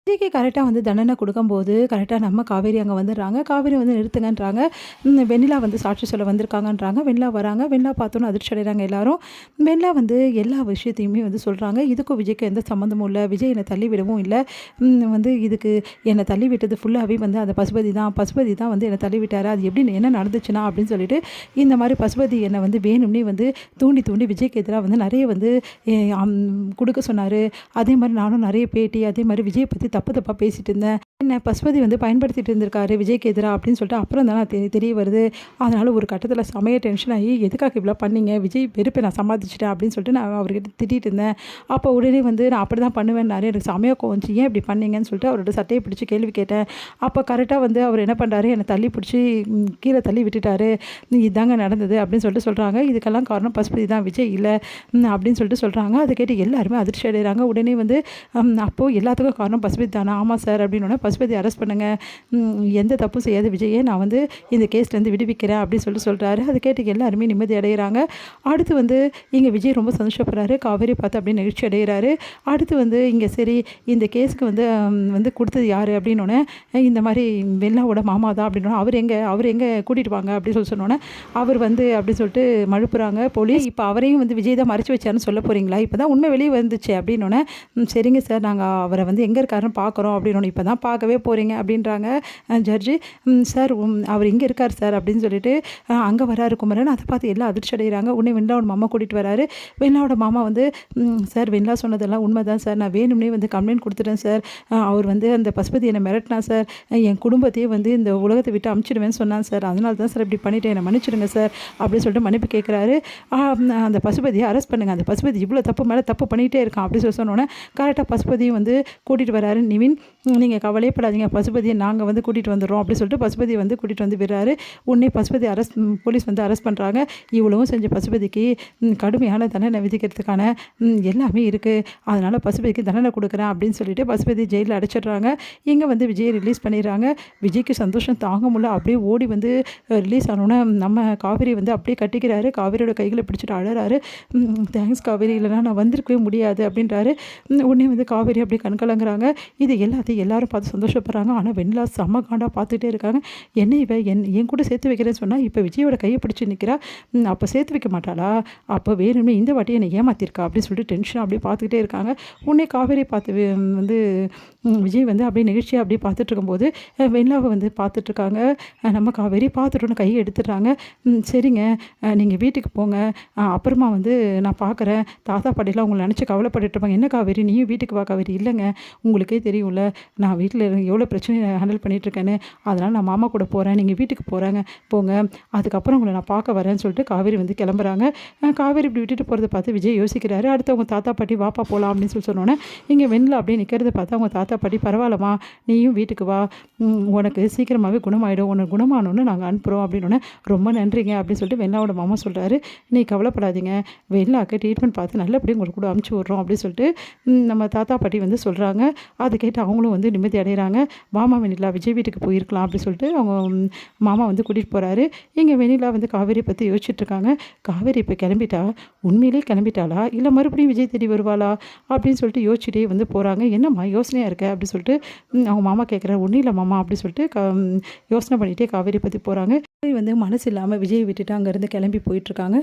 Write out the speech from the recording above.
விஜய்க்கு கரெக்டாக வந்து தண்டனை கொடுக்கும்போது கரெக்டாக நம்ம காவேரி அங்கே வந்துடுறாங்க. காவேரி வந்து நிறுத்துங்கன்றாங்க. வெண்ணிலா வந்து சாட்சி சொல்ல வந்திருக்காங்கன்றாங்க. வெண்ணிலா வராங்க. வெண்ணிலா பார்த்தோன்னே அதிர்ச்சி அடைகிறாங்க எல்லாரும். வெண்ணிலா வந்து எல்லா விஷயத்தையுமே வந்து சொல்கிறாங்க. இதுக்கும் விஜய்க்கும் எந்த சம்மந்தமும் இல்லை. விஜய் என்னை தள்ளி விடவும் இல்லை. வந்து இதுக்கு என்னை தள்ளி விட்டது ஃபுல்லாகவே வந்து அந்த பசுபதி தான் வந்து என்னை தள்ளி விட்டார். அது எப்படி என்ன நடந்துச்சுன்னா அப்படின்னு சொல்லிட்டு இந்த மாதிரி பசுபதி என்னை வந்து வேணும்னே வந்து தூண்டி தூண்டி விஜய்க்கு எதிராக வந்து நிறைய வந்து கொடுக்க சொன்னார். அதே மாதிரி நானும் நிறைய பேட்டி அதே மாதிரி விஜய் பற்றி தப்பாக பேசிகிட்டு இருந்தேன். என்ன பசுபதி வந்து பயன்படுத்திட்டு இருந்திருக்காரு விஜய்க்கு எதிராக அப்படின்னு சொல்லிட்டு அப்புறம் தான் நான் தெரிய வருது. அதனால் ஒரு கட்டத்தில் செமைய டென்ஷன் ஆகி எதுக்காக இவ்வளோ பண்ணீங்க விஜய் வெறுப்பை நான் சமாளிச்சிட்டேன் அப்படின்னு சொல்லிட்டு நான் அவர்கிட்ட திட்டிகிட்டு இருந்தேன். அப்போ உடனே வந்து நான் அப்படி தான் பண்ணுவேன்னாரு. எனக்கு செமையாக கோவம் ஏன் இப்படி பண்ணீங்கன்னு சொல்லிட்டு அவரோட சட்டையை பிடிச்சி கேள்வி கேட்டேன். அப்போ கரெக்டாக வந்து அவர் என்ன பண்ணுறாரு என்னை தள்ளி பிடிச்சி கீழே தள்ளி விட்டுட்டாரு. இதாங்க நடந்தது அப்படின்னு சொல்லிட்டு சொல்கிறாங்க. இதுக்கெல்லாம் காரணம் பசுபதி தான் விஜய் இல்லை அப்படின்னு சொல்லிட்டு சொல்கிறாங்க. அதை கேட்டு எல்லாருமே அதிர்ச்சி அடைகிறாங்க. உடனே வந்து அப்போது எல்லாத்துக்கும் காரணம் பசுபதி தானே. ஆமாம் சார் அப்படின்னோடனே பசுபதி அரெஸ்ட் பண்ணுங்கள். எந்த தப்பும் செய்யாத விஜயை நான் வந்து இந்த கேஸ்லேருந்து விடுவிக்கிறேன் அப்படின்னு சொல்கிறாரு. அதை கேட்டு எல்லாருமே நிம்மதி அடைகிறாங்க. அடுத்து வந்து இங்கே விஜய் ரொம்ப சந்தோஷப்படுறாரு. காவேரி பார்த்து அப்படியே நெகிழ்ச்சி அடைகிறாரு. அடுத்து வந்து இங்கே சரி இந்த கேஸுக்கு வந்து வந்து கொடுத்தது யார் அப்படின்னோடனே இந்த மாதிரி வெள்ளாவோட மாமா தான் அப்படின்னோடனே அவர் எங்கே கூட்டிகிட்டு வாங்க அப்படின்னு சொன்னோன்னே அவர் வந்து அப்படின்னு சொல்லிட்டு மழுப்புறாங்க போலீஸ். இப்போ அவரையும் வந்து விஜய் தான் மறைச்சி வச்சாருன்னு சொல்ல போகிறீங்களா? இப்போ தான் உண்மை வெளியே வந்துச்சு அப்படின்னோடனே சரிங்க சார் நாங்கள் அவரை வந்து எங்கே இருக்காருன்னு பார்க்குறோம் அப்படின்னோடனே இப்போ தான் பார்க்கவே போகிறீங்க அப்படின்றாங்க ஜட்ஜு. சார் அவர் இங்கே இருக்கார் சார் அப்படின்னு சொல்லிட்டு அங்கே வராரு குமரன். அதை பார்த்து எல்லாம் அதிர்ச்சி அடைகிறாங்க. உடனே வெண்ணிலாவோட மாமா கூட்டிகிட்டு வராரு. வெண்ணிலாவோட மாமா வந்து சார் வெண்ணிலா சொன்னதெல்லாம் உண்மை தான் சார். நான் வேணும்னே வந்து கம்ப்ளைண்ட் கொடுத்துட்டேன் சார். அவர் வந்து அந்த பசுபதி என்னை மிரட்டினா சார். என் குடும்பத்தையே வந்து இந்த உலகத்தை விட்டு அமுச்சிடுவேன்னு சொன்னான் சார். அதனால தான் சார் இப்படி பண்ணிவிட்டு என்னை மன்னிச்சிடுங்க சார் அப்படின்னு சொல்லிட்டு மன்னிப்பு கேட்குறாரு. அந்த பசுபதியை அரெஸ்ட் பண்ணுங்கள். அந்த பசுபதி இவ்வளோ தப்பு மேலே தப்பு பண்ணிகிட்டே இருக்கான் அப்படின்னு சொல்லி சொன்னோன்னே கரெக்டாக பசுபதியும் வந்து கூட்டிகிட்டு வராரு. நிவின் நீங்கள் கவலைப்படாதீங்க பசுபதியை நாங்கள் வந்து கூட்டிகிட்டு வந்துடுறோம் அப்படின்னு சொல்லிட்டு பசுபதியை வந்து கூட்டிகிட்டு வந்து விடுறாரு. உடனே பசுபதி போலீஸ் வந்து அரெஸ்ட் பண்ணுறாங்க. இவ்வளவும் செஞ்ச பசுபதிக்கு கடுமையான தண்டனை விதிக்கிறதுக்கான எல்லாமே இருக்குது. அதனால் பசுபதிக்கு தண்டனை கொடுக்குறேன் அப்படின்னு சொல்லிட்டு பசுபதி ஜெயிலில் அடைச்சிடுறாங்க. இங்கே வந்து விஜயை ரிலீஸ் பண்ணிடுறாங்க. விஜய்க்கு சந்தோஷம் தாங்க முடியல. அப்படியே ஓடி வந்து ரிலீஸ் ஆனோன்னே நம்ம காவேரி வந்து அப்படியே கட்டிக்கிறாரு. காவேரியோட கைகளை பிடிச்சிட்டு அழறாரு. தேங்க்ஸ் காவேரி, இல்லைனா நான் வந்திருக்கவே முடியாது அப்படின்றாரு. உடனே வந்து காவேரி அப்படியே கண்கலங்குறாங்க. இது எல்லாத்தையும் எல்லாரும் பார்த்து சந்தோஷப்படுறாங்க. ஆனால் வெண்ணிலா செம்ம காண்டாக பார்த்துட்டே இருக்காங்க. என்ன இவ என் கூட சேர்த்து வைக்கிறேன்னு சொன்னால் இப்போ விஜயோட கையை பிடிச்சி நிற்கிறா. அப்போ சேர்த்து வைக்க மாட்டாளா? அப்போ வேணும்னே இந்த வாட்டி என்னை ஏமாத்திருக்கா அப்படின்னு சொல்லிட்டு டென்ஷன் அப்படியே பார்த்துக்கிட்டே இருக்காங்க. உடனே காவேரி பார்த்து வந்து விஜய் வந்து அப்படியே நிகழ்ச்சியாக அப்படியே பார்த்துட்டு இருக்கும்போது வெண்ணிலாவை வந்து பார்த்துட்ருக்காங்க. நம்ம காவேரி பார்த்துட்டோன்னு கையை எடுத்துடுறாங்க. சரிங்க நீங்கள் வீட்டுக்கு போங்க, அப்புறமா வந்து நான் பார்க்குறேன். தாத்தா பாட்டிலாம் உங்களை நினச்சி கவலைப்பட்டுட்டு இருப்பாங்க. என்ன காவேரி நீயும் வீட்டுக்கு வா காவேரி. இல்லைங்க உங்களுக்கே தெரியும்ல நான் வீட்டில் எவ்வளோ பிரச்சனையை ஹேண்டில் பண்ணிகிட்ருக்கேன்னு. அதனால் நான் மாமா கூட போகிறேன், நீங்கள் வீட்டுக்கு போங்க, அதுக்கப்புறம் உங்களை நான் பார்க்க வரேன்னு சொல்லிட்டு காவேரி வந்து கிளம்புறாங்க. காவேரி இப்படி விட்டுட்டு போகிறத பார்த்து விஜய் யோசிக்கிறாரு. அடுத்து அவங்க தாத்தா பாட்டி வாப்பா போகலாம் அப்படின்னு சொன்னோன்னே இங்கே வெண்ணிலா அப்படியே நிற்கிறத பார்த்து அவங்க தாத்தா பாட்டி பரவாயில்லம்மா நீயும் வீட்டுக்கு வா, உனக்கு சீக்கிரமாகவே குணமாயிடும், உனக்கு குணமானோன்னு நாங்கள் அனுப்புகிறோம் அப்படின்னோடனே ரொம்ப நன்றிங்க அப்படின்னு சொல்லிட்டு வெண்ணிலாவோட மாமா சொல்கிறாரு. நீ கவலைப்படாதீங்க, வெண்ணிலாவுக்கு ட்ரீட்மெண்ட் பார்த்து நல்லபடியும் உங்களுக்கு கூட அனுப்பிச்சி விட்றோம் அப்படின்னு சொல்லிட்டு நம்ம தாத்தா பாட்டி வந்து சொல்கிறாங்க. அதை கேட்டு அவங்களும் வந்து நிம்மதி அடைகிறாங்க. மாமா வெண்ணிலா விஜய் வீட்டுக்கு போயிருக்கலாம் அப்படின்னு சொல்லிட்டு அவங்க மாமா வந்து கூட்டிகிட்டு போகிறாரு. இங்கே வெண்ணிலா வந்து காவேரி பற்றி யோசிச்சுட்ருக்காங்க. காவேரி இப்போ கிளம்பிட்டா, உண்மையிலே கிளம்பிட்டாளா இல்லை மறுபடியும் விஜய் தேடி வருவாளா அப்படின்னு சொல்லிட்டு யோசிச்சுட்டே வந்து போகிறாங்க. என்னம்மா யோசனையாக இருக்க அப்படின்னு சொல்லிட்டு அவங்க மாமா கேட்குறாரு. ஒன்றும் இல்லை மாமா அப்படின்னு சொல்லிட்டு யோசனை பண்ணிகிட்டே காவேரி பற்றி போகிறாங்க. வந்து மனசு இல்லாமல் விஜய் விட்டுட்டு அங்கேருந்து கிளம்பி போயிட்டுருக்காங்க.